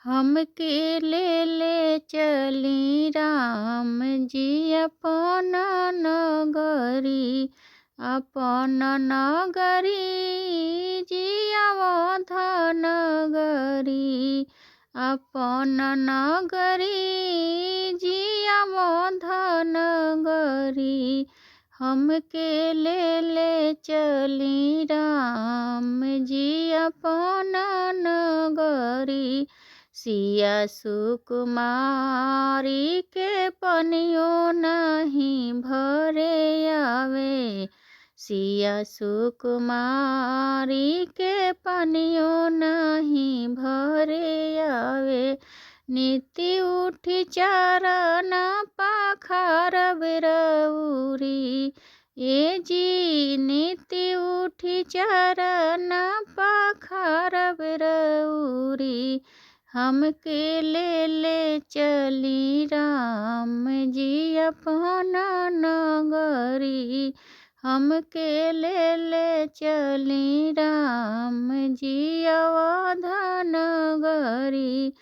हमके ले चली राम जी अपन नगरी। अपन नगरी जी अवध नगरी। अपन नगरी जी अवध नगरी। हमके ले चली राम जी अपन नगरी। सिया सुकुमारी के पनियो नहीं भरे आवे। सिया सुकुमारी के पनियो नहीं भरे आवे। नीति उठी चरण पाखार बिरउरी। ए जी नीति उठी चरण पाखार बिरउरी। हमके ले चली राम जी अपन नगरी। हमके ले चली राम जी अवध नगरी।